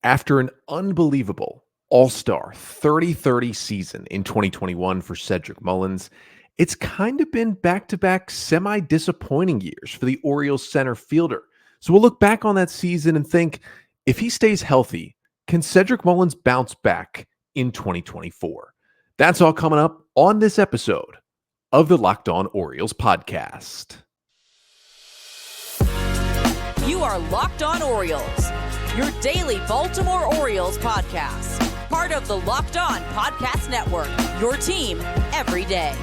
After an unbelievable all-star 30-30 season in 2021 for Cedric Mullins, it's kind of been back-to-back semi-disappointing years for the Orioles center fielder. So we'll look back on that season and think, if he stays healthy, can Cedric Mullins bounce back in 2024? That's all coming up on this episode of the Locked On Orioles podcast. You are Locked On Orioles, your daily Baltimore Orioles podcast. Part of the Locked On Podcast Network, your team every day.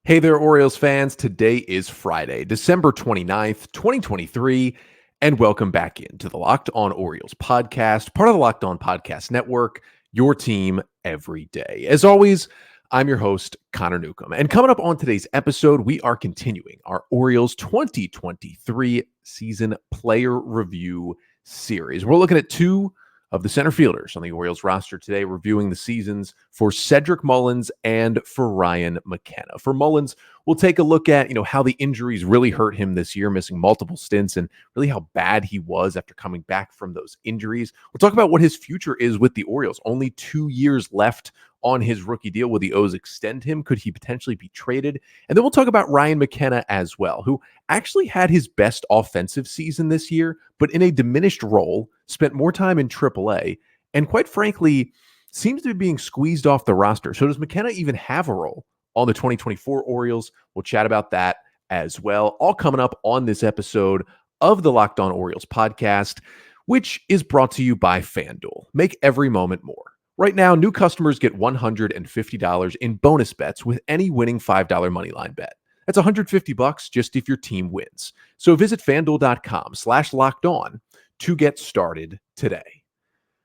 Hey there, Orioles fans. Today is Friday, December 29th, 2023, and welcome back into the Locked On Orioles podcast, part of the Locked On Podcast Network, your team every day. As always, I'm your host, Connor Newcomb. And coming up on today's episode, we are continuing our Orioles 2023 season player review series. We're looking at two of the center fielders on the Orioles roster today, reviewing the seasons for Cedric Mullins and for Ryan McKenna. For Mullins, we'll take a look at, how the injuries really hurt him this year, missing multiple stints, and really how bad he was after coming back from those injuries. We'll talk about what his future is with the Orioles. Only 2 years left on his rookie deal. Will the O's extend him? Could he potentially be traded? And then we'll talk about Ryan McKenna as well, who actually had his best offensive season this year, but in a diminished role, spent more time in AAA, and quite frankly, seems to be being squeezed off the roster. So does McKenna even have a role on the 2024 Orioles? We'll chat about that as well. All coming up on this episode of the Locked On Orioles podcast, which is brought to you by FanDuel. Make every moment more. Right now, new customers get $150 in bonus bets with any winning $5 moneyline bet. That's $150 just if your team wins. So visit FanDuel.com/lockedon to get started today.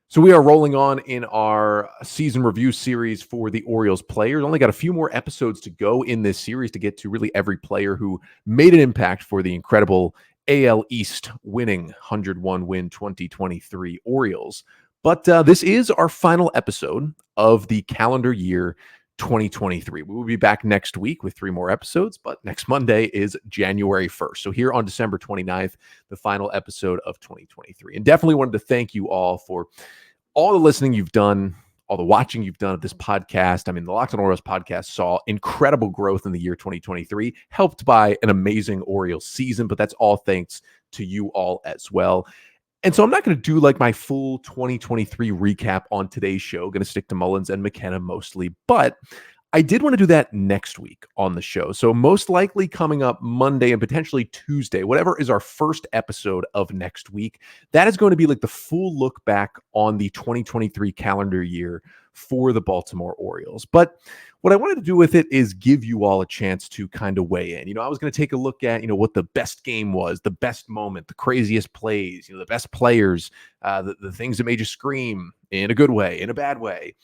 So we are rolling on in our season review series for the Orioles players. Only got a few more episodes to go in this series to get to really every player who made an impact for the incredible AL East winning 101-win 2023 Orioles. But this is our final episode of the calendar year 2023. We will be back next week with 3 more episodes, but next Monday is January 1st. So here on December 29th, the final episode of 2023. And definitely wanted to thank you all for all the listening you've done, all the watching you've done of this podcast. I mean, the Locked On Orioles podcast saw incredible growth in the year 2023, helped by an amazing Orioles season, but that's all thanks to you all as well. And so I'm not going to do like my full 2023 recap on today's show. Going to stick to Mullins and McKenna mostly, but I did want to do that next week on the show. So most likely coming up Monday and potentially Tuesday, whatever is our first episode of next week, that is going to be like the full look back on the 2023 calendar year for the Baltimore Orioles. But what I wanted to do with it is give you all a chance to kind of weigh in. I was going to take a look at, what the best game was, the best moment, the craziest plays, the best players, the things that made you scream in a good way, in a bad way.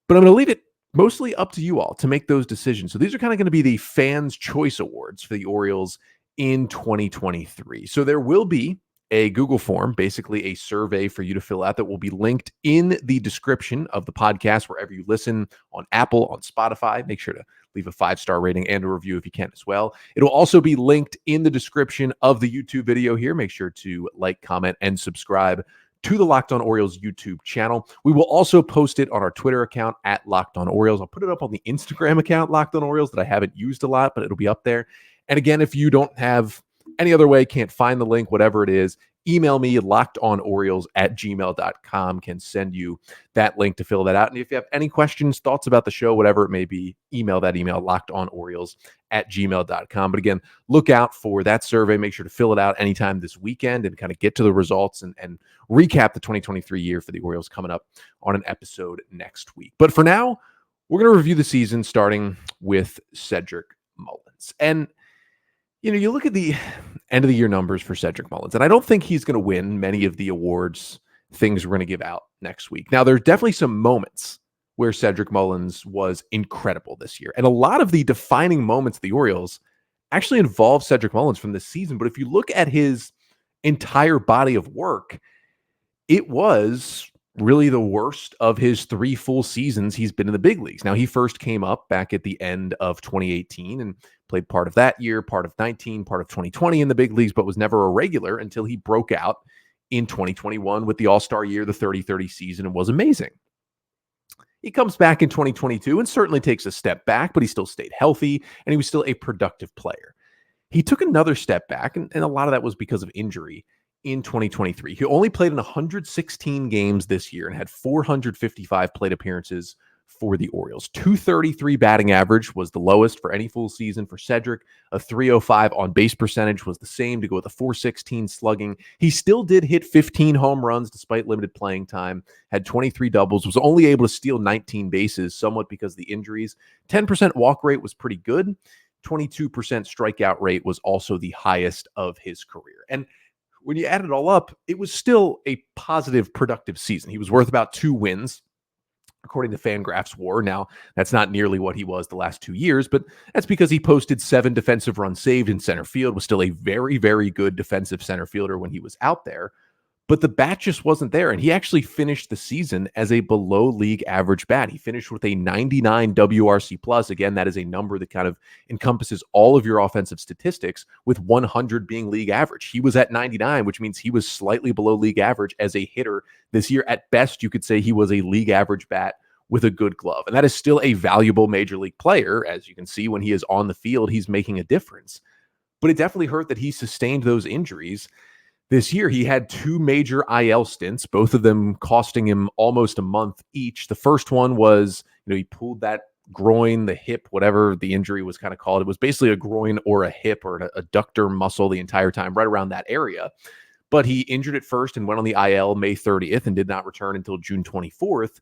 But I'm going to leave it mostly up to you all to make those decisions. So these are kind of going to be the Fans' Choice Awards for the Orioles in 2023. So there will be a Google form, basically a survey for you to fill out that will be linked in the description of the podcast, wherever you listen, on Apple, on Spotify. Make sure to leave a 5-star rating and a review if you can as well. It'll also be linked in the description of the YouTube video here. Make sure to like, comment, and subscribe to the Locked On Orioles YouTube channel. We will also post it on our Twitter account at Locked On Orioles. I'll put it up on the Instagram account, Locked On Orioles, that I haven't used a lot, but it'll be up there. And again, if you don't have any other way, can't find the link, whatever it is, email me, lockedonorioles@gmail.com, can send you that link to fill that out. And if you have any questions, thoughts about the show, whatever it may be, email that email, lockedonorioles@gmail.com. But again, look out for that survey. Make sure to fill it out anytime this weekend and kind of get to the results and recap the 2023 year for the Orioles coming up on an episode next week. But for now, we're going to review the season starting with Cedric Mullins. And you look at the end of the year numbers for Cedric Mullins, and I don't think he's going to win many of the awards things we're going to give out next week. Now, there's definitely some moments where Cedric Mullins was incredible this year, and a lot of the defining moments of the Orioles actually involve Cedric Mullins from this season. But if you look at his entire body of work, it was really the worst of his 3 full seasons he's been in the big leagues. Now, he first came up back at the end of 2018 and played part of that year, part of 19, part of 2020 in the big leagues, but was never a regular until he broke out in 2021 with the All-Star year, the 30-30 season, and was amazing. He comes back in 2022 and certainly takes a step back, but he still stayed healthy and he was still a productive player. He took another step back, and a lot of that was because of injury in 2023. He only played in 116 games this year and had 455 plate appearances for the Orioles. 233 batting average was the lowest for any full season for Cedric. A 305 on base percentage was the same to go with a 416 slugging. He still did hit 15 home runs despite limited playing time, had 23 doubles, was only able to steal 19 bases, somewhat because of the injuries. 10% walk rate was pretty good. 22% strikeout rate was also the highest of his career. And when you add it all up, it was still a positive, productive season. He was worth about 2 wins, according to FanGraphs WAR. Now, that's not nearly what he was the last 2 years, but that's because he posted 7 defensive runs saved in center field, was still a very, very good defensive center fielder when he was out there. But the bat just wasn't there, and he actually finished the season as a below-league average bat. He finished with a 99 WRC+. Again, that is a number that kind of encompasses all of your offensive statistics, with 100 being league average. He was at 99, which means he was slightly below league average as a hitter this year. At best, you could say he was a league average bat with a good glove, and that is still a valuable major league player. As you can see, when he is on the field, he's making a difference. But it definitely hurt that he sustained those injuries. This year, he had 2 major IL stints, both of them costing him almost a month each. The first one was, he pulled that groin, the hip, whatever the injury was kind of called. It was basically a groin or a hip or an adductor muscle the entire time, right around that area. But he injured it first and went on the IL May 30th and did not return until June 24th.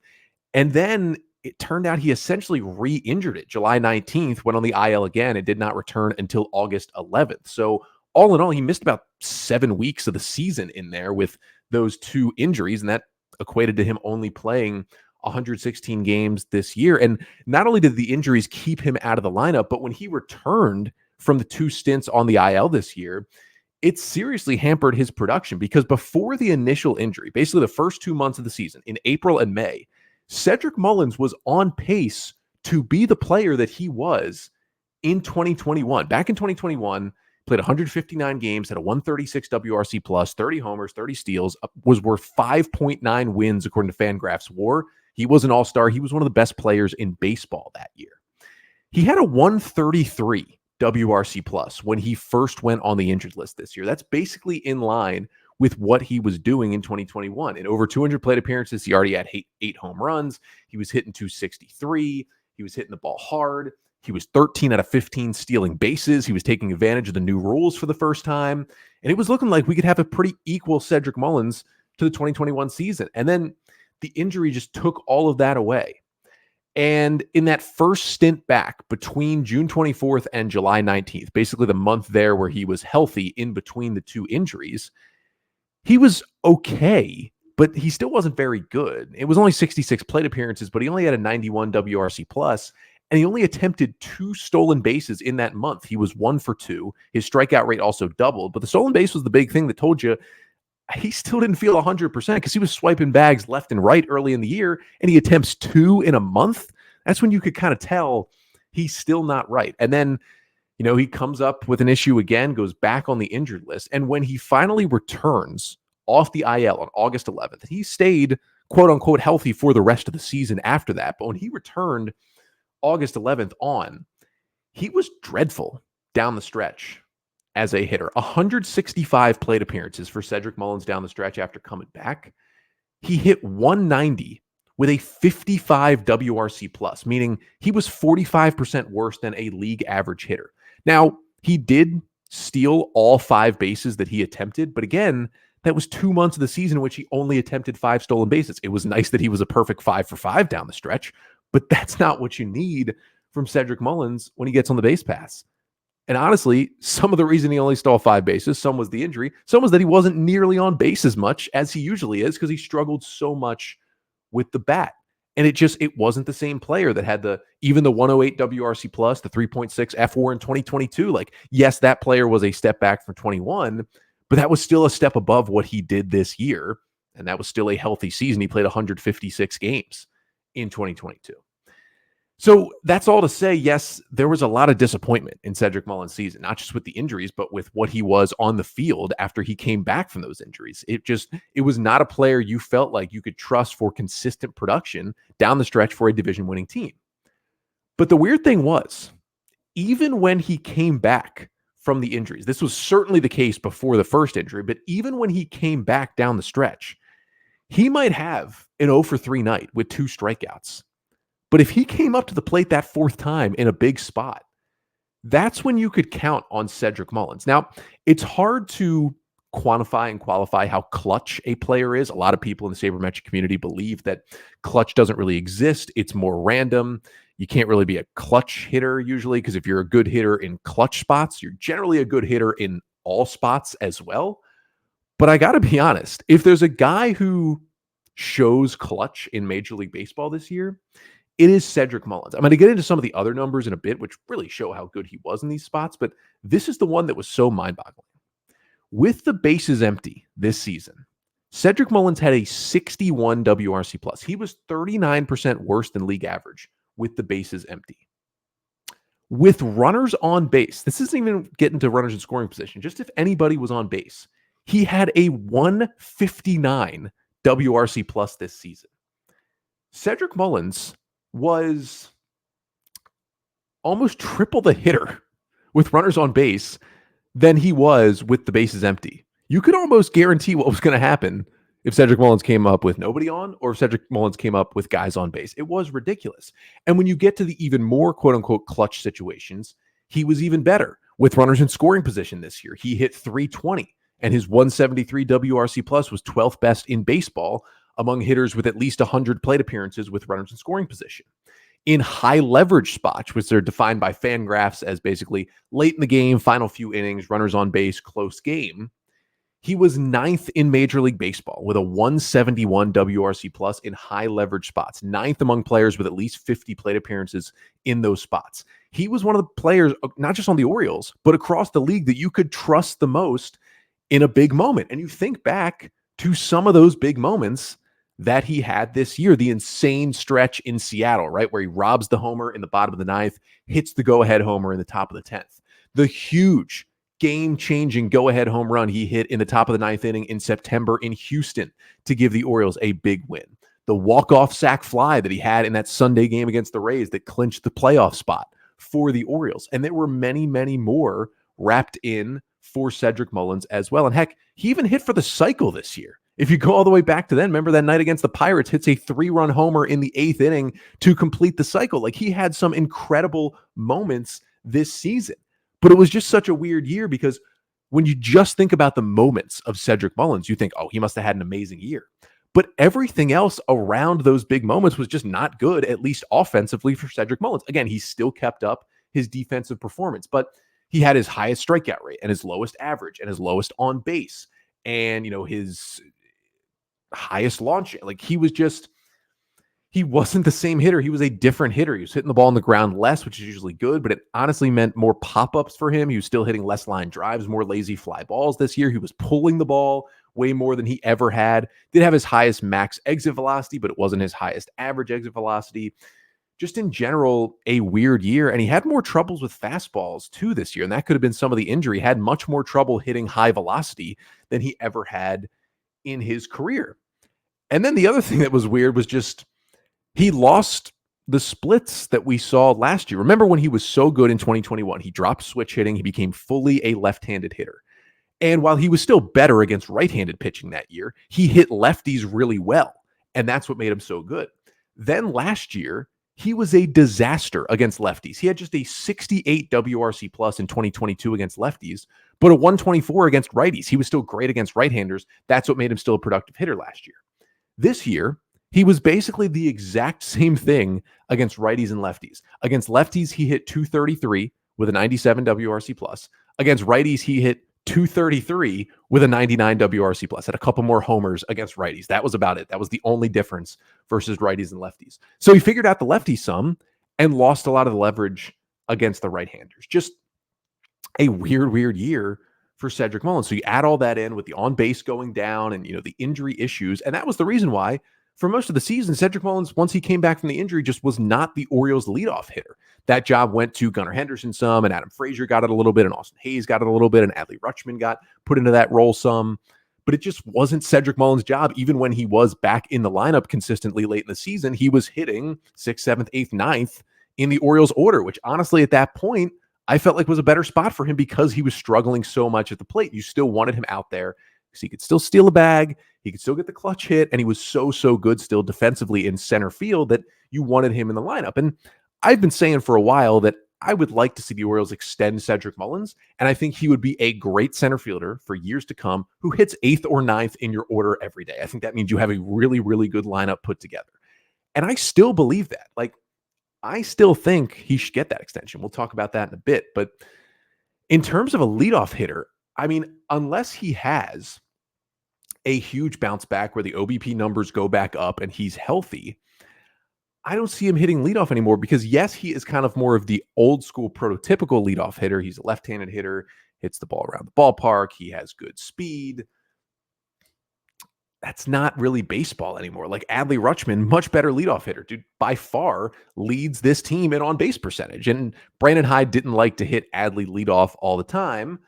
And then it turned out he essentially re-injured it. July 19th, went on the IL again and did not return until August 11th. So all in all, he missed about 7 weeks of the season in there with those 2 injuries, and that equated to him only playing 116 games this year. And not only did the injuries keep him out of the lineup, but when he returned from the 2 stints on the IL this year, it seriously hampered his production, because before the initial injury, basically the first 2 months of the season, in April and May, Cedric Mullins was on pace to be the player that he was in 2021. Back in 2021, played 159 games, had a 136 WRC+, 30 homers, 30 steals, was worth 5.9 wins according to FanGraphs WAR. He was an all-star. He was one of the best players in baseball that year. He had a 133 WRC+ when he first went on the injured list this year. That's basically in line with what he was doing in 2021. In over 200 plate appearances, he already had 8 home runs. He was hitting 263. He was hitting the ball hard. He was 13 out of 15 stealing bases. He was taking advantage of the new rules for the first time. And it was looking like we could have a pretty equal Cedric Mullins to the 2021 season. And then the injury just took all of that away. And in that first stint back between June 24th and July 19th, basically the month there where he was healthy in between the 2 injuries, he was okay, but he still wasn't very good. It was only 66 plate appearances, but he only had a 91 WRC+. And he only attempted 2 stolen bases in that month. He was 1 for 2. His strikeout rate also doubled. But the stolen base was the big thing that told you he still didn't feel 100%, because he was swiping bags left and right early in the year, and he attempts 2 in a month. That's when you could kind of tell he's still not right. And then, he comes up with an issue again, goes back on the injured list. And when he finally returns off the IL on August 11th, he stayed, quote unquote, healthy for the rest of the season after that. But when he returned August 11th on, he was dreadful down the stretch as a hitter. 165 plate appearances for Cedric Mullins down the stretch after coming back. He hit 190 with a 55 WRC+, meaning he was 45% worse than a league average hitter. Now, he did steal all 5 bases that he attempted, but again, that was 2 months of the season in which he only attempted 5 stolen bases. It was nice that he was a perfect 5 for 5 down the stretch, but that's not what you need from Cedric Mullins when he gets on the base pass. And honestly, some of the reason he only stole 5 bases, some was the injury, some was that he wasn't nearly on base as much as he usually is, because he struggled so much with the bat. And it wasn't the same player that had even the 108 WRC+, the 3.6 F4 in 2022. Like, yes, that player was a step back from 21, but that was still a step above what he did this year. and that was still a healthy season. He played 156 games in 2022. So that's all to say, yes, there was a lot of disappointment in Cedric Mullins' season, not just with the injuries, but with what he was on the field after he came back from those injuries. It was not a player you felt like you could trust for consistent production down the stretch for a division-winning team. But the weird thing was, even when he came back from the injuries, this was certainly the case before the first injury, but even when he came back down the stretch, he might have an 0 for 3 night with 2 strikeouts. But if he came up to the plate that 4th time in a big spot, that's when you could count on Cedric Mullins. Now, it's hard to quantify and qualify how clutch a player is. A lot of people in the sabermetric community believe that clutch doesn't really exist. It's more random. You can't really be a clutch hitter usually, because if you're a good hitter in clutch spots, you're generally a good hitter in all spots as well. But I got to be honest, if there's a guy who shows clutch in Major League Baseball this year, it is Cedric Mullins. I'm going to get into some of the other numbers in a bit, which really show how good he was in these spots, but this is the one that was so mind-boggling. With the bases empty this season, Cedric Mullins had a 61 WRC plus. He was 39% worse than league average with the bases empty. With runners on base, this isn't even getting to runners in scoring position, just if anybody was on base, he had a 159 WRC plus this season. Cedric Mullins was almost triple the hitter with runners on base than he was with the bases empty. You could almost guarantee what was going to happen if Cedric Mullins came up with nobody on, or if Cedric Mullins came up with guys on base. It was ridiculous. And when you get to the even more quote-unquote clutch situations, he was even better with runners in scoring position this year. He hit 320, and his 173 WRC plus was 12th best in baseball among hitters with at least 100 plate appearances with runners in scoring position. In high leverage spots, which are defined by FanGraphs as basically late in the game, final few innings, runners on base, close game, he was 9th in Major League Baseball with a 171 WRC plus in high leverage spots, 9th among players with at least 50 plate appearances in those spots. He was one of the players, not just on the Orioles, but across the league, that you could trust the most in a big moment. And you think back to some of those big moments that he had this year, the insane stretch in Seattle, right, where he robs the homer in the bottom of the 9th, hits the go-ahead homer in the top of the 10th. The huge game-changing go-ahead home run he hit in the top of the 9th inning in September in Houston to give the Orioles a big win. The walk-off sac fly that he had in that Sunday game against the Rays that clinched the playoff spot for the Orioles. And there were many, many more wrapped in for Cedric Mullins as well. And heck, he even hit for the cycle this year. If you go all the way back to then, remember that night against the Pirates, hits a 3-run homer in the 8th inning to complete the cycle. Like, he had some incredible moments this season. But it was just such a weird year, because when you just think about the moments of Cedric Mullins, you think, oh, he must have had an amazing year. But everything else around those big moments was just not good, at least offensively, for Cedric Mullins. Again, he still kept up his defensive performance, but he had his highest strikeout rate and his lowest average and his lowest on base and, his highest launch. Like, he wasn't the same hitter. He was a different hitter. He was hitting the ball on the ground less, which is usually good, but it honestly meant more pop-ups for him. He was still hitting less line drives, more lazy fly balls this year. He was pulling the ball way more than he ever had. Did have his highest max exit velocity, but it wasn't his highest average exit velocity. Just in general, a weird year. And he had more troubles with fastballs too this year. And that could have been some of the injury. He had much more trouble hitting high velocity than he ever had in his career. And then the other thing that was weird was just he lost the splits that we saw last year. Remember when he was so good in 2021, he dropped switch hitting. He became fully a left-handed hitter. And while he was still better against right-handed pitching that year, he hit lefties really well. And that's what made him so good. Then last year, he was a disaster against lefties. He had just a 68 WRC plus in 2022 against lefties, but a 124 against righties. He was still great against right-handers. That's what made him still a productive hitter last year. This year, he was basically the exact same thing against righties and lefties. Against lefties, he hit 233 with a 97 WRC plus. Against righties, he hit 233 with a 99 WRC plus. Had a couple more homers against righties. That was about it. That was the only difference versus righties and lefties. So he figured out the lefty sum and lost a lot of the leverage against the right-handers. Just a weird year for Cedric Mullins. So you add all that in with the on base going down and, the injury issues. And that was the reason why for most of the season, Cedric Mullins, once he came back from the injury, just was not the Orioles leadoff hitter. That job went to Gunnar Henderson some, and Adam Frazier got it a little bit, and Austin Hayes got it a little bit, and Adley Rutschman got put into that role some. But it just wasn't Cedric Mullins' job. Even when he was back in the lineup consistently late in the season, he was hitting 6th, 7th, 8th, 9th in the Orioles order, which honestly at that point, I felt like was a better spot for him because he was struggling so much at the plate. You still wanted him out there because he could still steal a bag, he could still get the clutch hit, and he was so good still defensively in center field that you wanted him in the lineup. And I've been saying for a while that I would like to see the Orioles extend Cedric Mullins, and I think he would be a great center fielder for years to come who hits 8th or 9th in your order every day. I think that means you have a really good lineup put together. And I still believe that. I still think he should get that extension. We'll talk about that in a bit. But in terms of a leadoff hitter, I mean, unless he has a huge bounce back where the OBP numbers go back up and he's healthy, I don't see him hitting leadoff anymore because, yes, he is kind of more of the old school prototypical leadoff hitter. He's a left-handed hitter, hits the ball around the ballpark. He has good speed. That's not really baseball anymore. Like Adley Rutschman, much better leadoff hitter, dude, by far leads this team in on-base percentage. And Brandon Hyde didn't like to hit Adley leadoff all the time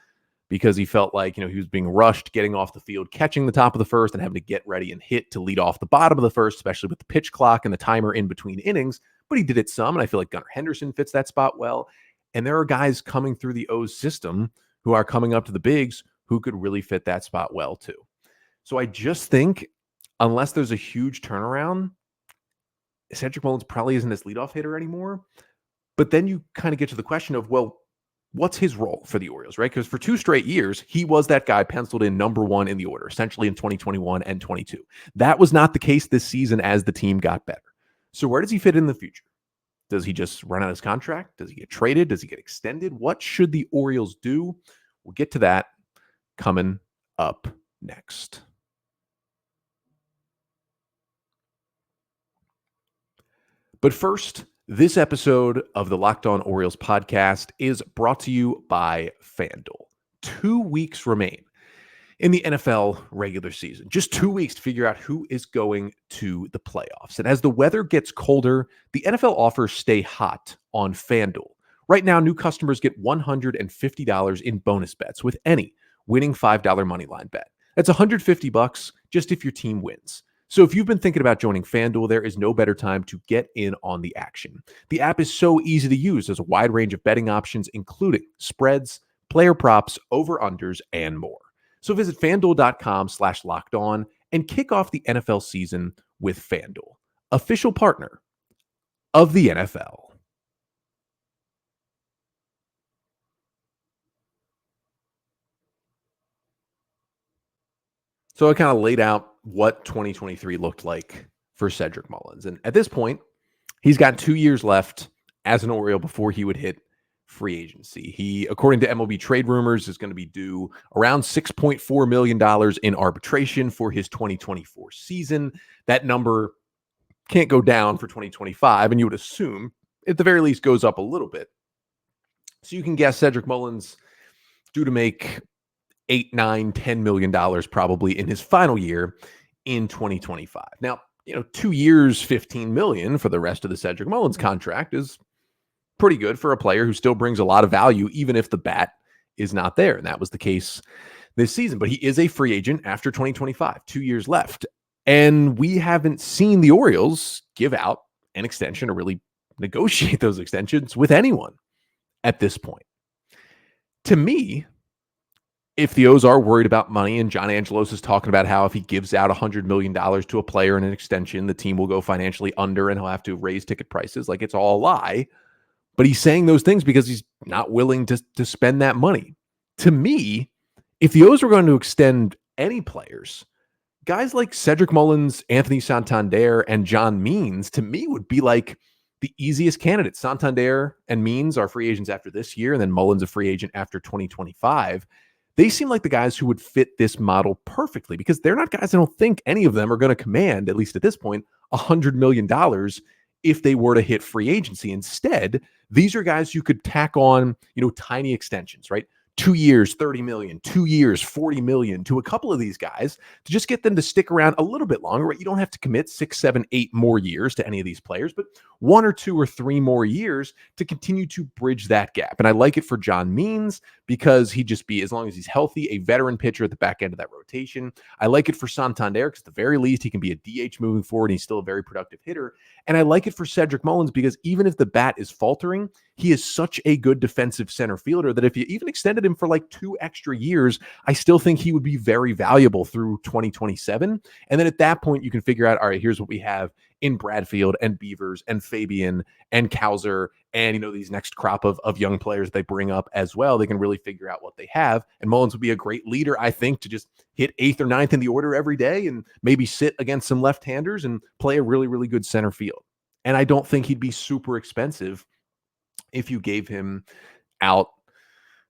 because he felt like, he was being rushed, getting off the field, catching the top of the first and having to get ready and hit to lead off the bottom of the first, especially with the pitch clock and the timer in between innings. But he did it some, and I feel like Gunnar Henderson fits that spot well. And there are guys coming through the O's system who are coming up to the bigs who could really fit that spot well too. So I just think, unless there's a huge turnaround, Cedric Mullins probably isn't this leadoff hitter anymore. But then you kind of get to the question of, well, what's his role for the Orioles, right? Because for 2 straight years, he was that guy penciled in number 1 in the order, essentially in 2021 and 22. That was not the case this season as the team got better. So where does he fit in the future? Does he just run out his contract? Does he get traded? Does he get extended? What should the Orioles do? We'll get to that coming up next. But first, this episode of the Locked On Orioles podcast is brought to you by FanDuel. 2 weeks remain in the NFL regular season. Just 2 weeks to figure out who is going to the playoffs. And as the weather gets colder, the NFL offers stay hot on FanDuel. Right now, new customers get $150 in bonus bets with any winning $5 moneyline bet. That's $150 just if your team wins. So if you've been thinking about joining FanDuel, there is no better time to get in on the action. The app is so easy to use. There's a wide range of betting options, including spreads, player props, over-unders, and more. So visit FanDuel.com/lockedon and kick off the NFL season with FanDuel, official partner of the NFL. So I kind of laid out what 2023 looked like for Cedric Mullins. And at this point, he's got 2 years left as an Oriole before he would hit free agency. He, according to MLB trade rumors, is going to be due around $6.4 million in arbitration for his 2024 season. That number can't go down for 2025, and you would assume, at the very least, goes up a little bit. So you can guess Cedric Mullins due to make $8, $9, $10 million probably in his final year in 2025. Now, 2 years, $15 million for the rest of the Cedric Mullins contract is pretty good for a player who still brings a lot of value, even if the bat is not there. And that was the case this season. But he is a free agent after 2025, 2 years left. And we haven't seen the Orioles give out an extension or really negotiate those extensions with anyone at this point. To me, if the O's are worried about money, and John Angelos is talking about how if he gives out $100 million to a player in an extension, the team will go financially under and he'll have to raise ticket prices, like it's all a lie. But he's saying those things because he's not willing to spend that money. To me, if the O's were going to extend any players, guys like Cedric Mullins, Anthony Santander, and John Means, to me, would be like the easiest candidates. Santander and Means are free agents after this year, and then Mullins a free agent after 2025. They seem like the guys who would fit this model perfectly because they're not guys, I don't think any of them are going to command, at least at this point, $100 million if they were to hit free agency. Instead, these are guys you could tack on, tiny extensions, right? 2 years, 30 million, 2 years, 40 million to a couple of these guys to just get them to stick around a little bit longer, right? You don't have to commit 6, 7, 8 more years to any of these players, but 1 or 2 or 3 more years to continue to bridge that gap. And I like it for John Means because he'd just be, as long as he's healthy, a veteran pitcher at the back end of that rotation. I like it for Santander because at the very least, he can be a DH moving forward. And he's still a very productive hitter. And I like it for Cedric Mullins because even if the bat is faltering, he is such a good defensive center fielder that if you even extended him for like 2 extra years, I still think he would be very valuable through 2027. And then at that point, you can figure out, all right, here's what we have in Bradfield and Beavers and Fabian and Cowser and, these next crop of young players they bring up as well. They can really figure out what they have. And Mullins would be a great leader, I think, to just hit 8th or 9th in the order every day and maybe sit against some left-handers and play a really, really good center field. And I don't think he'd be super expensive if you gave him out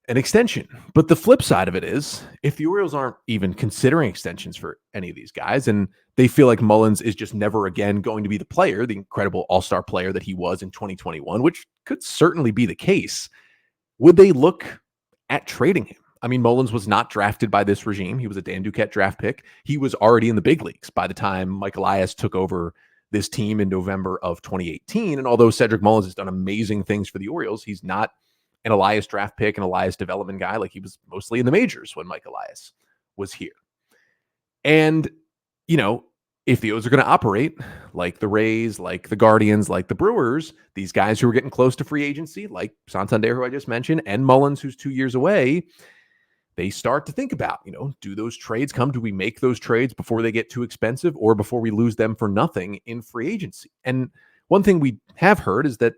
an extension. But the flip side of it is, if the Orioles aren't even considering extensions for any of these guys, and they feel like Mullins is just never again going to be the player, the incredible all-star player that he was in 2021, which could certainly be the case, would they look at trading him? I mean, Mullins was not drafted by this regime. He was a Dan Duquette draft pick. He was already in the big leagues by the time Mike Elias took over this team in November of 2018. And although Cedric Mullins has done amazing things for the Orioles, he's not an Elias draft pick, an Elias development guy. Like, he was mostly in the majors when Mike Elias was here. And, if the O's are going to operate like the Rays, like the Guardians, like the Brewers, these guys who are getting close to free agency, like Santander, who I just mentioned, and Mullins, who's 2 years away, they start to think about, do those trades come? Do we make those trades before they get too expensive or before we lose them for nothing in free agency? And one thing we have heard is that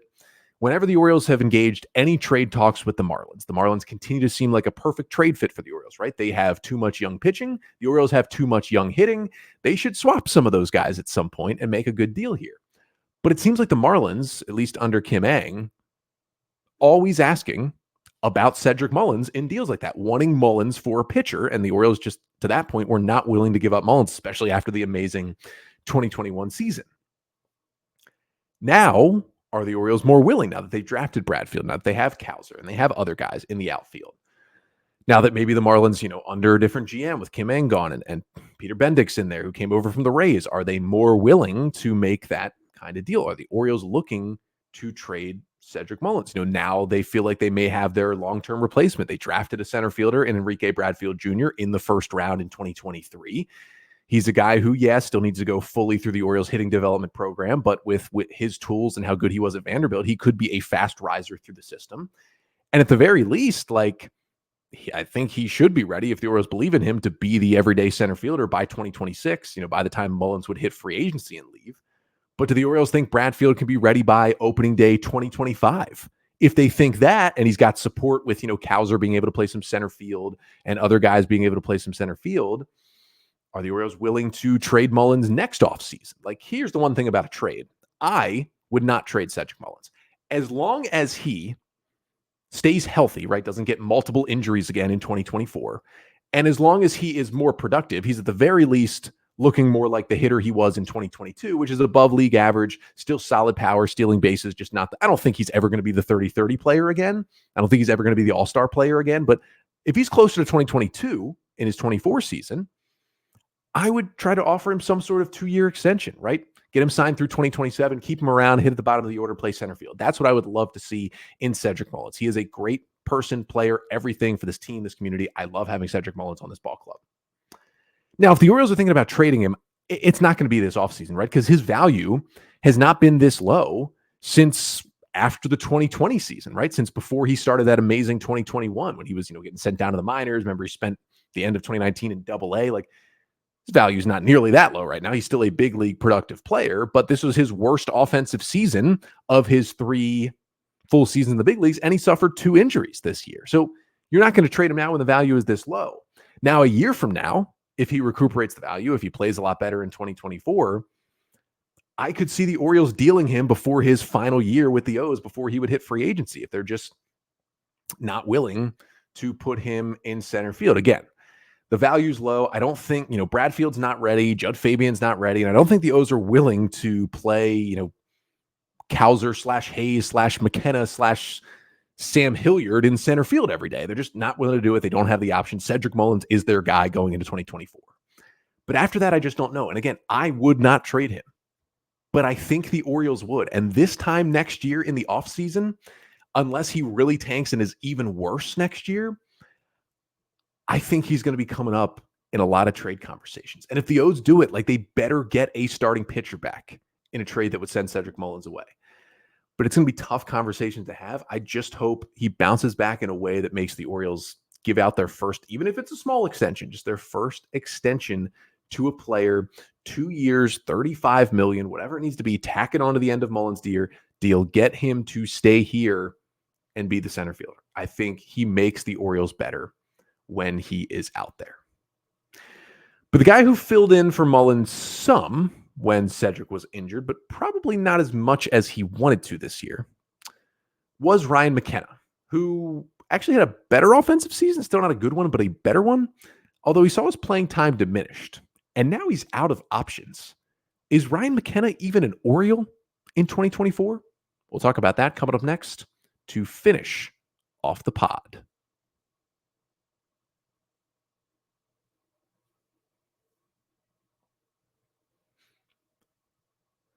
whenever the Orioles have engaged any trade talks with the Marlins continue to seem like a perfect trade fit for the Orioles, right? They have too much young pitching. The Orioles have too much young hitting. They should swap some of those guys at some point and make a good deal here. But it seems like the Marlins, at least under Kim Ng, always asking about Cedric Mullins in deals like that, wanting Mullins for a pitcher. And the Orioles just to that point were not willing to give up Mullins, especially after the amazing 2021 season. Now, are the Orioles more willing now that they drafted Bradfield, now that they have Cowser and they have other guys in the outfield? Now that maybe the Marlins, under a different GM with Kim Ng gone and Peter Bendix in there who came over from the Rays, are they more willing to make that kind of deal? Are the Orioles looking to trade Cedric Mullins? Now they feel like they may have their long-term replacement. They drafted a center fielder in Enrique Bradfield Jr. in the first round in 2023. He's a guy who, still needs to go fully through the Orioles hitting development program, but with his tools and how good he was at Vanderbilt, he could be a fast riser through the system. And at the very least, I think he should be ready, if the Orioles believe in him, to be the everyday center fielder by 2026, by the time Mullins would hit free agency and leave. But do the Orioles think Bradfield can be ready by opening day 2025? If they think that, and he's got support with, Cowser being able to play some center field and other guys being able to play some center field, are the Orioles willing to trade Mullins next offseason? Here's the one thing about a trade. I would not trade Cedric Mullins. As long as he stays healthy, right, doesn't get multiple injuries again in 2024, and as long as he is more productive, he's at the very least looking more like the hitter he was in 2022, which is above league average, still solid power, stealing bases, just not I don't think he's ever going to be the 30-30 player again. I don't think he's ever going to be the all-star player again. But if he's closer to 2022 in his 24 season, I would try to offer him some sort of 2-year extension, right? Get him signed through 2027, keep him around, hit at the bottom of the order, play center field. That's what I would love to see in Cedric Mullins. He is a great person, player, everything for this team, this community. I love having Cedric Mullins on this ball club. Now, if the Orioles are thinking about trading him, it's not going to be this offseason, right? Because his value has not been this low since after the 2020 season, right? Since before he started that amazing 2021 when he was, getting sent down to the minors. Remember, he spent the end of 2019 in Double-A. His value is not nearly that low right now. He's still a big league productive player, but this was his worst offensive season of his 3 full seasons in the big leagues, and he suffered 2 injuries this year. So you're not going to trade him now when the value is this low. Now, a year from now, if he recuperates the value, if he plays a lot better in 2024, I could see the Orioles dealing him before his final year with the O's, before he would hit free agency, if they're just not willing to put him in center field. Again, the value's low. I don't think, Bradfield's not ready. Judd Fabian's not ready. And I don't think the O's are willing to play, Cowser /Hayes /McKenna Sam Hilliard in center field every day. They're just not willing to do it. They don't have the option. Cedric Mullins is their guy going into 2024. But after that, I just don't know. And again, I would not trade him, but I think the Orioles would. And this time next year in the offseason, unless he really tanks and is even worse next year, I think he's going to be coming up in a lot of trade conversations. And if the O's do it, like, they better get a starting pitcher back in a trade that would send Cedric Mullins away. But it's going to be tough conversations to have. I just hope he bounces back in a way that makes the Orioles give out their first, even if it's a small extension, just their first extension to a player, 2 years, $35 million, whatever it needs to be, tack it on to the end of Mullins' deal, get him to stay here and be the center fielder. I think he makes the Orioles better when he is out there. But the guy who filled in for Mullins some when Cedric was injured, but probably not as much as he wanted to this year, was Ryan McKenna, who actually had a better offensive season, still not a good one, but a better one, although he saw his playing time diminished. And now he's out of options. Is Ryan McKenna even an Oriole in 2024? We'll talk about that coming up next to finish off the pod.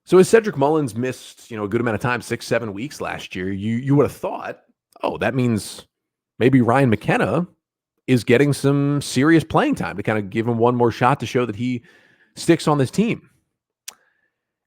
So as Cedric Mullins missed, a good amount of time, 6-7 weeks last year, you would have thought, oh, that means maybe Ryan McKenna is getting some serious playing time to kind of give him one more shot to show that he sticks on this team.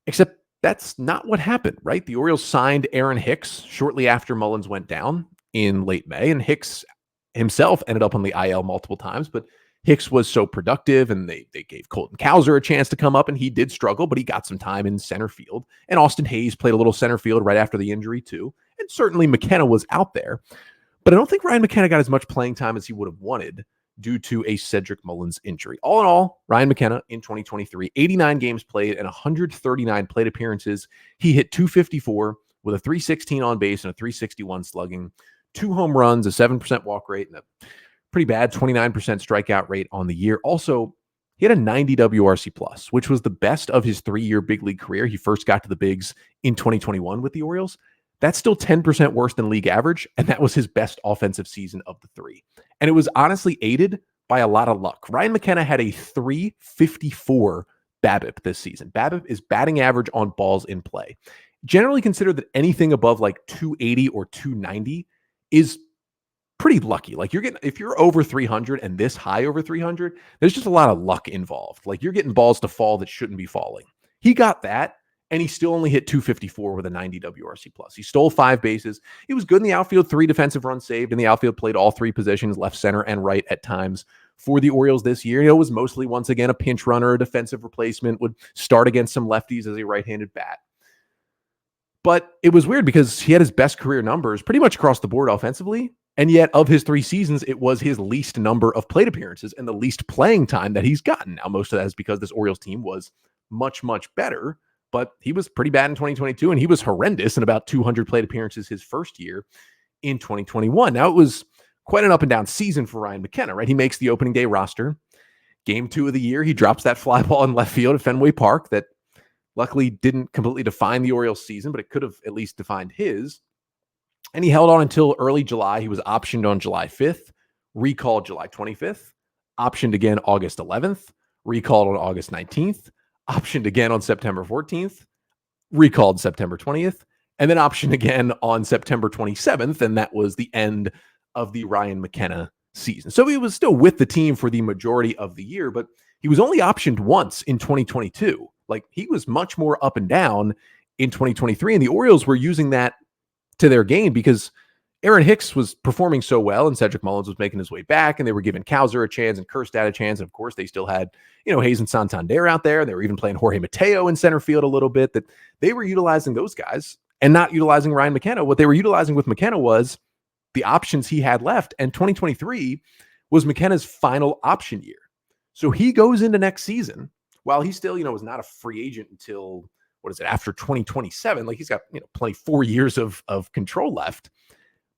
Except that's not what happened, right? The Orioles signed Aaron Hicks shortly after Mullins went down in late May, and Hicks himself ended up on the IL multiple times, but Hicks was so productive, and they gave Colton Cowser a chance to come up, and he did struggle, but he got some time in center field. And Austin Hayes played a little center field right after the injury too. And certainly McKenna was out there. But I don't think Ryan McKenna got as much playing time as he would have wanted due to a Cedric Mullins injury. All in all, Ryan McKenna in 2023, 89 games played and 139 plate appearances. He hit .254 with a .316 on base and a .361 slugging, 2 home runs, a 7% walk rate, and a pretty bad 29% strikeout rate on the year. Also, he had a 90 WRC plus, which was the best of his 3-year big league career. He first got to the bigs in 2021 with the Orioles. That's still 10% worse than league average, and that was his best offensive season of the 3. And it was honestly aided by a lot of luck. Ryan McKenna had a .354 BABIP this season. BABIP is batting average on balls in play. Generally considered that anything above like 280 or 290 is pretty lucky. Like, if you're over 300 and this high over 300, there's just a lot of luck involved. Like, you're getting balls to fall that shouldn't be falling. He got that, and he still only hit .254 with a 90 WRC plus. He stole 5 bases. He was good in the outfield, 3 defensive runs saved in the outfield, played all 3 positions, left, center, and right at times for the Orioles this year. It was mostly, once again, a pinch runner, a defensive replacement, would start against some lefties as a right-handed bat. But it was weird because he had his best career numbers pretty much across the board offensively. And yet, of his 3 seasons, it was his least number of plate appearances and the least playing time that he's gotten. Now, most of that is because this Orioles team was much, much better, but he was pretty bad in 2022, and he was horrendous in about 200 plate appearances his first year in 2021. Now, it was quite an up and down season for Ryan McKenna, right? He makes the opening day roster. Game 2 of the year, he drops that fly ball in left field at Fenway Park that luckily didn't completely define the Orioles season, but it could have at least defined his. And he held on until early July. He was optioned on July 5th, recalled July 25th, optioned again August 11th, recalled on August 19th, optioned again on September 14th, recalled September 20th, and then optioned again on September 27th. And that was the end of the Ryan McKenna season. So he was still with the team for the majority of the year, but he was only optioned once in 2022. Like, he was much more up and down in 2023. And the Orioles were using that to their gain because Aaron Hicks was performing so well and Cedric Mullins was making his way back, and they were giving Cowser a chance and Kerstad a chance. And of course, they still had, Hayes and Santander out there. They were even playing Jorge Mateo in center field a little bit. That they were utilizing those guys and not utilizing Ryan McKenna. What they were utilizing with McKenna was the options he had left. And 2023 was McKenna's final option year. So he goes into next season while he still, was not a free agent until, after 2027. Like, he's got, plenty 4 years of control left,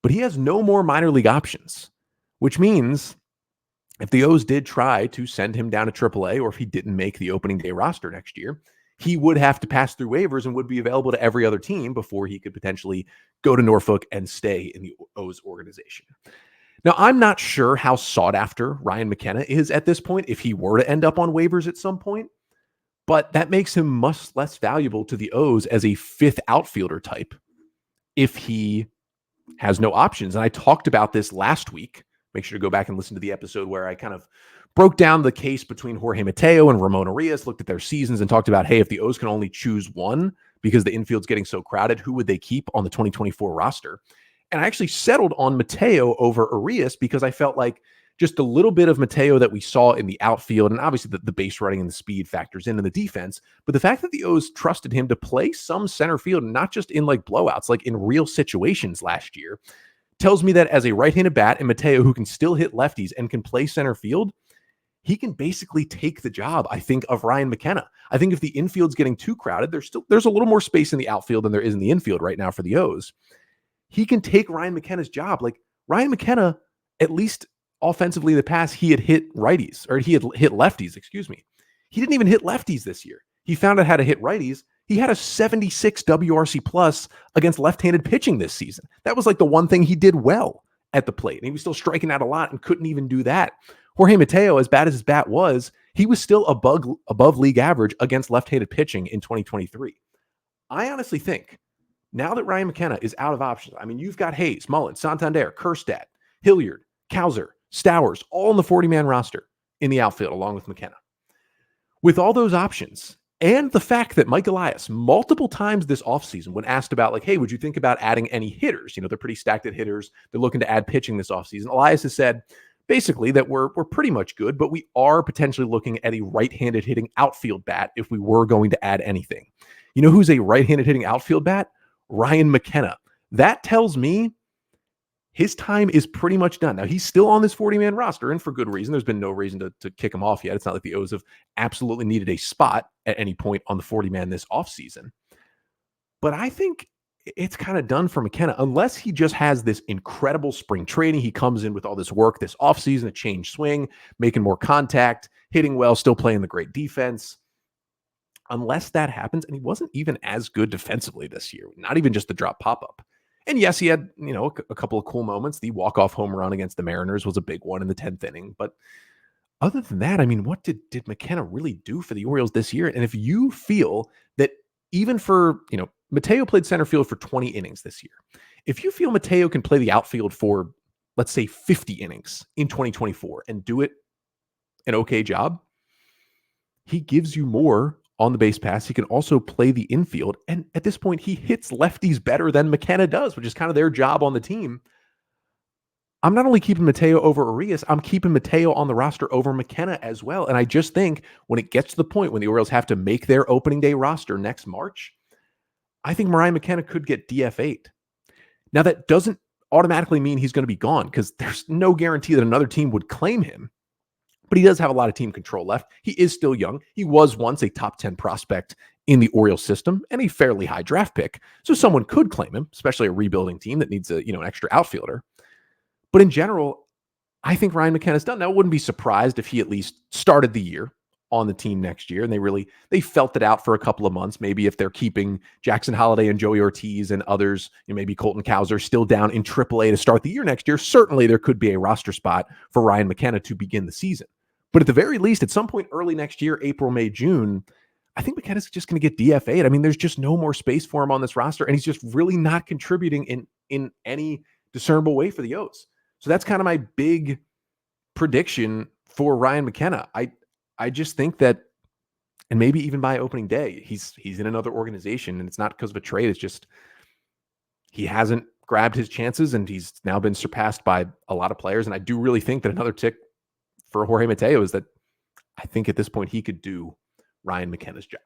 but he has no more minor league options, which means if the O's did try to send him down to AAA, or if he didn't make the opening day roster next year, he would have to pass through waivers and would be available to every other team before he could potentially go to Norfolk and stay in the O's organization. Now, I'm not sure how sought after Ryan McKenna is at this point if he were to end up on waivers at some point, but that makes him much less valuable to the O's as a fifth outfielder type if he has no options. And I talked about this last week. Make sure to go back and listen to the episode where I kind of broke down the case between Jorge Mateo and Ramon Arias, looked at their seasons and talked about, hey, if the O's can only choose one because the infield's getting so crowded, who would they keep on the 2024 roster? And I actually settled on Mateo over Arias because I felt like just a little bit of Mateo that we saw in the outfield, and obviously the base running and the speed factors into the defense, but the fact that the O's trusted him to play some center field, not just in like blowouts, like in real situations last year, tells me that as a right-handed bat and Mateo who can still hit lefties and can play center field, he can basically take the job, I think, of Ryan McKenna. I think if the infield's getting too crowded, there's a little more space in the outfield than there is in the infield right now for the O's. He can take Ryan McKenna's job. Like Ryan McKenna, at least offensively in the past, he had hit righties, or he had hit lefties, excuse me. He didn't even hit lefties this year. He found out how to hit righties. He had a 76 WRC plus against left-handed pitching this season. That was like the one thing he did well at the plate. And he was still striking out a lot and couldn't even do that. Jorge Mateo, as bad as his bat was, he was still above league average against left-handed pitching in 2023. I honestly think now that Ryan McKenna is out of options, I mean, you've got Hayes, Mullins, Santander, Kjerstad, Hilliard, Cowser, Stowers, all in the 40-man roster in the outfield along with McKenna. With all those options, and the fact that Mike Elias multiple times this offseason, when asked about like, hey, would you think about adding any hitters? You know, they're pretty stacked at hitters. They're looking to add pitching this offseason. Elias has said basically that we're pretty much good, but we are potentially looking at a right-handed hitting outfield bat if we were going to add anything. You know who's a right-handed hitting outfield bat? Ryan McKenna. That tells me his time is pretty much done. Now, he's still on this 40-man roster, and for good reason. There's been no reason to kick him off yet. It's not like the O's have absolutely needed a spot at any point on the 40-man this offseason. But I think it's kind of done for McKenna, unless he just has this incredible spring training. He comes in with all this work this offseason, a change swing, making more contact, hitting well, still playing the great defense. Unless that happens, and he wasn't even as good defensively this year, not even just the drop pop-up. And yes, he had, you know, a couple of cool moments. The walk-off home run against the Mariners was a big one in the 10th inning. But other than that, I mean, what did McKenna really do for the Orioles this year? And if you feel that even for, you know, Mateo played center field for 20 innings this year. If you feel Mateo can play the outfield for, let's say, 50 innings in 2024 and do it an okay job, he gives you more on the base pass. He can also play the infield. And at this point, he hits lefties better than McKenna does, which is kind of their job on the team. I'm not only keeping Mateo over Arias, I'm keeping Mateo on the roster over McKenna as well. And I just think when it gets to the point when the Orioles have to make their opening day roster next March, I think Ryan McKenna could get DFA'd. Now, that doesn't automatically mean he's going to be gone because there's no guarantee that another team would claim him. But he does have a lot of team control left. He is still young. He was once a top 10 prospect in the Orioles system and a fairly high draft pick. So someone could claim him, especially a rebuilding team that needs an extra outfielder. But in general, I think Ryan McKenna's done. Now, I wouldn't be surprised if he at least started the year on the team next year. And they felt it out for a couple of months. Maybe if they're keeping Jackson Holliday and Joey Ortiz and others, maybe Colton Cowser still down in AAA to start the year next year, certainly there could be a roster spot for Ryan McKenna to begin the season. But at the very least, at some point early next year, April, May, June, I think McKenna's just going to get DFA'd. I mean, there's just no more space for him on this roster, and he's just really not contributing in any discernible way for the O's. So that's kind of my big prediction for Ryan McKenna. I just think that, and maybe even by opening day, he's in another organization, and it's not because of a trade. It's just he hasn't grabbed his chances, and he's now been surpassed by a lot of players. And I do really think that another tick for Jorge Mateo is that I think at this point he could do Ryan McKenna's job.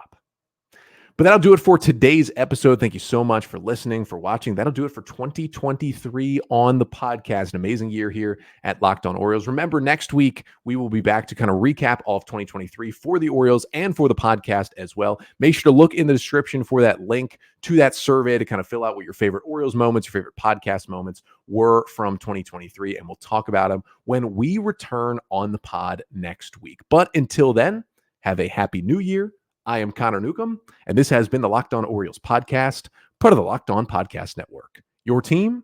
But that'll do it for today's episode. Thank you so much for listening, for watching. That'll do it for 2023 on the podcast. An amazing year here at Locked On Orioles. Remember, next week, we will be back to kind of recap all of 2023 for the Orioles and for the podcast as well. Make sure to look in the description for that link to that survey to kind of fill out what your favorite Orioles moments, your favorite podcast moments were from 2023, and we'll talk about them when we return on the pod next week. But until then, have a happy new year, I am Connor Newcomb, and this has been the Locked On Orioles podcast, part of the Locked On Podcast Network. Your team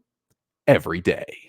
every day.